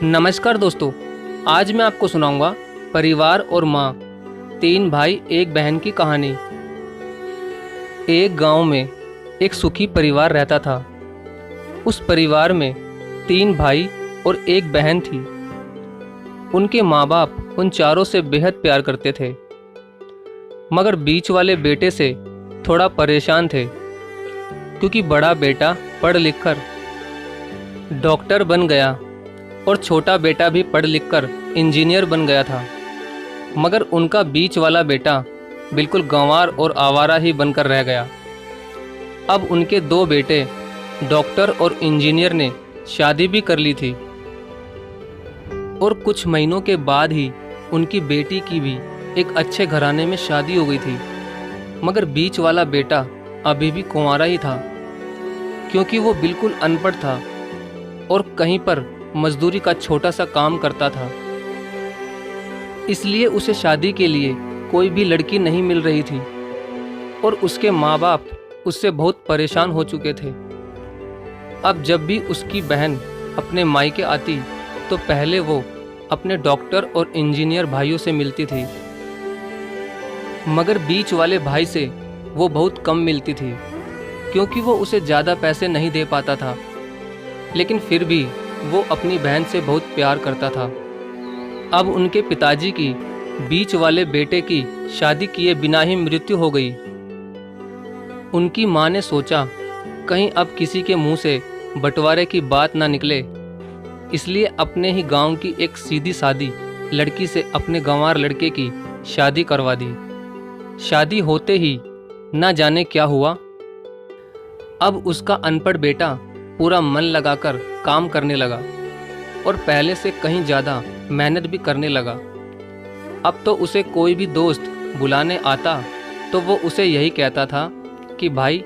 नमस्कार दोस्तों। आज मैं आपको सुनाऊंगा परिवार और माँ, तीन भाई एक बहन की कहानी। एक गांव में एक सुखी परिवार रहता था। उस परिवार में तीन भाई और एक बहन थी। उनके माँ बाप उन चारों से बेहद प्यार करते थे, मगर बीच वाले बेटे से थोड़ा परेशान थे, क्योंकि बड़ा बेटा पढ़ लिख कर डॉक्टर बन गया और छोटा बेटा भी पढ़ लिखकर इंजीनियर बन गया था। मगर उनका बीच वाला बेटा बिल्कुल गंवार और आवारा ही बनकर रह गया। अब उनके दो बेटे डॉक्टर और इंजीनियर ने शादी भी कर ली थी और कुछ महीनों के बाद ही उनकी बेटी की भी एक अच्छे घराने में शादी हो गई थी। मगर बीच वाला बेटा अभी भी कुंवारा ही था, क्योंकि वो बिल्कुल अनपढ़ था और कहीं पर मजदूरी का छोटा सा काम करता था। इसलिए उसे शादी के लिए कोई भी लड़की नहीं मिल रही थी और उसके माँ बाप उससे बहुत परेशान हो चुके थे। अब जब भी उसकी बहन अपने मायके आती तो पहले वो अपने डॉक्टर और इंजीनियर भाइयों से मिलती थी, मगर बीच वाले भाई से वो बहुत कम मिलती थी, क्योंकि वो उसे ज़्यादा पैसे नहीं दे पाता था। लेकिन फिर भी वो अपनी बहन से बहुत प्यार करता था। अब उनके पिताजी की बीच वाले बेटे की शादी किए बिना ही मृत्यु हो गई। उनकी माँ ने सोचा कहीं अब किसी के मुंह से बंटवारे की बात ना निकले, इसलिए अपने ही गांव की एक सीधी सादी लड़की से अपने गंवार लड़के की शादी करवा दी। शादी होते ही ना जाने क्या हुआ। अब उसका अनपढ़ बेटा पूरा मन लगाकर काम करने लगा और पहले से कहीं ज़्यादा मेहनत भी करने लगा। अब तो उसे कोई भी दोस्त बुलाने आता तो वो उसे यही कहता था कि भाई,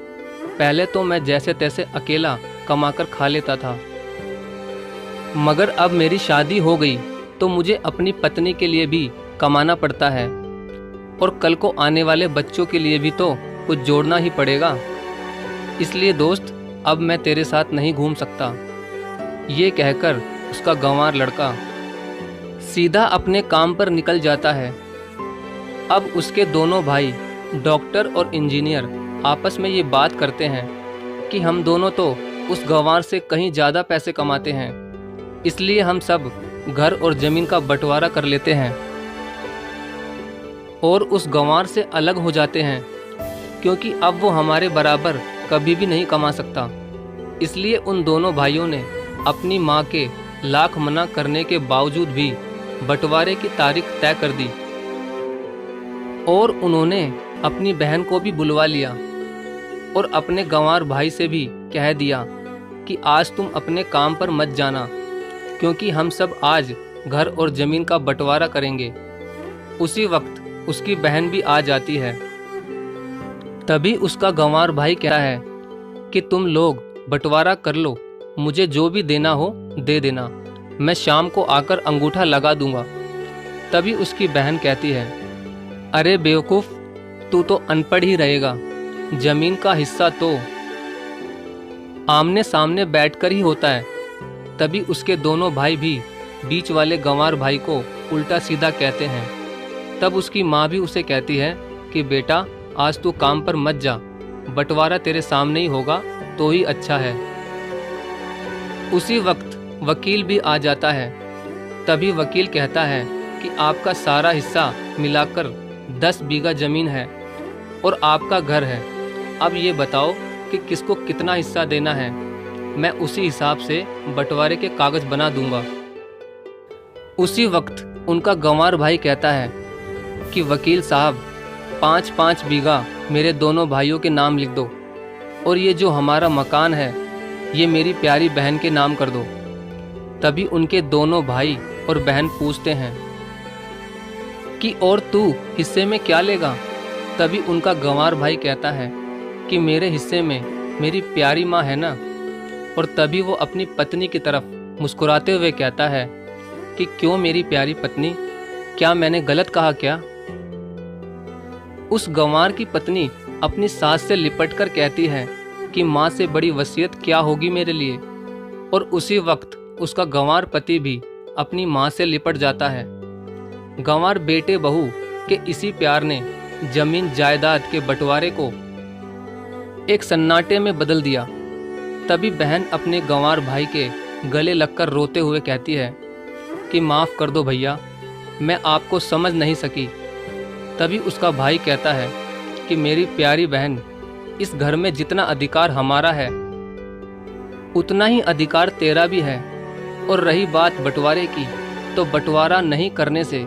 पहले तो मैं जैसे तैसे अकेला कमाकर खा लेता था, मगर अब मेरी शादी हो गई तो मुझे अपनी पत्नी के लिए भी कमाना पड़ता है और कल को आने वाले बच्चों के लिए भी तो कुछ जोड़ना ही पड़ेगा। इसलिए दोस्त, अब मैं तेरे साथ नहीं घूम सकता। ये कहकर उसका गंवार लड़का सीधा अपने काम पर निकल जाता है। अब उसके दोनों भाई डॉक्टर और इंजीनियर आपस में ये बात करते हैं कि हम दोनों तो उस गंवार से कहीं ज़्यादा पैसे कमाते हैं, इसलिए हम सब घर और ज़मीन का बंटवारा कर लेते हैं और उस गंवार से अलग हो जाते हैं, क्योंकि अब वो हमारे बराबर कभी भी नहीं कमा सकता। इसलिए उन दोनों भाइयों ने अपनी माँ के लाख मना करने के बावजूद भी बंटवारे की तारीख तय कर दी और उन्होंने अपनी बहन को भी बुलवा लिया और अपने गंवार भाई से भी कह दिया कि आज तुम अपने काम पर मत जाना, क्योंकि हम सब आज घर और ज़मीन का बंटवारा करेंगे। उसी वक्त उसकी बहन भी आ जाती है। तभी उसका गंवार भाई कहता है कि तुम लोग बंटवारा कर लो, मुझे जो भी देना हो दे देना, मैं शाम को आकर अंगूठा लगा दूंगा। तभी उसकी बहन कहती है, अरे बेवकूफ़, तू तो अनपढ़ ही रहेगा, जमीन का हिस्सा तो आमने सामने बैठकर ही होता है। तभी उसके दोनों भाई भी बीच वाले गंवार भाई को उल्टा सीधा कहते हैं। तब उसकी माँ भी उसे कहती है कि बेटा, आज तू काम पर मत जा, बंटवारा तेरे सामने ही होगा तो ही अच्छा है। उसी वक्त वकील भी आ जाता है। तभी वकील कहता है कि आपका सारा हिस्सा मिलाकर 10 बीघा ज़मीन है और आपका घर है। अब ये बताओ कि किसको कितना हिस्सा देना है, मैं उसी हिसाब से बंटवारे के कागज़ बना दूंगा। उसी वक्त उनका गंवार भाई कहता है कि वकील साहब, 5-5 बीघा मेरे दोनों भाइयों के नाम लिख दो और ये जो हमारा मकान है ये मेरी प्यारी बहन के नाम कर दो। तभी उनके दोनों भाई और बहन पूछते हैं कि और तू हिस्से में क्या लेगा। तभी उनका गंवार भाई कहता है कि मेरे हिस्से में मेरी प्यारी माँ है ना। और तभी वो अपनी पत्नी की तरफ मुस्कुराते हुए कहता है कि क्यों मेरी प्यारी पत्नी, क्या मैंने गलत कहा क्या। उस गंवार की पत्नी अपनी सास से लिपटकर कहती है कि माँ से बड़ी वसीयत क्या होगी मेरे लिए। और उसी वक्त उसका गंवार पति भी अपनी माँ से लिपट जाता है। गंवार बेटे बहू के इसी प्यार ने जमीन जायदाद के बंटवारे को एक सन्नाटे में बदल दिया। तभी बहन अपने गंवार भाई के गले लगकर रोते हुए कहती है कि माफ़ कर दो भैया, मैं आपको समझ नहीं सकी। तभी उसका भाई कहता है कि मेरी प्यारी बहन, इस घर में जितना अधिकार हमारा है उतना ही अधिकार तेरा भी है। और रही बात बंटवारे की, तो बंटवारा नहीं करने से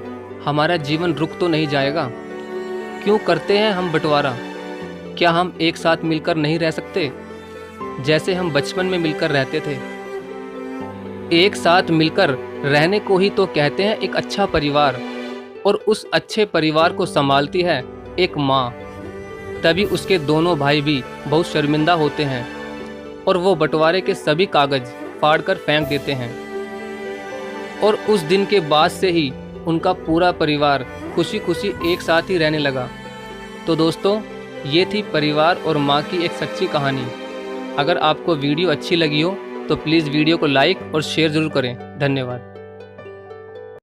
हमारा जीवन रुक तो नहीं जाएगा। क्यों करते हैं हम बंटवारा? क्या हम एक साथ मिलकर नहीं रह सकते, जैसे हम बचपन में मिलकर रहते थे? एक साथ मिलकर रहने को ही तो कहते हैं एक अच्छा परिवार, और उस अच्छे परिवार को संभालती है एक माँ। तभी उसके दोनों भाई भी बहुत शर्मिंदा होते हैं और वो बंटवारे के सभी कागज फाड़कर फेंक देते हैं। और उस दिन के बाद से ही उनका पूरा परिवार खुशी खुशी एक साथ ही रहने लगा। तो दोस्तों, ये थी परिवार और माँ की एक सच्ची कहानी। अगर आपको वीडियो अच्छी लगी हो तो प्लीज़ वीडियो को लाइक और शेयर ज़रूर करें। धन्यवाद।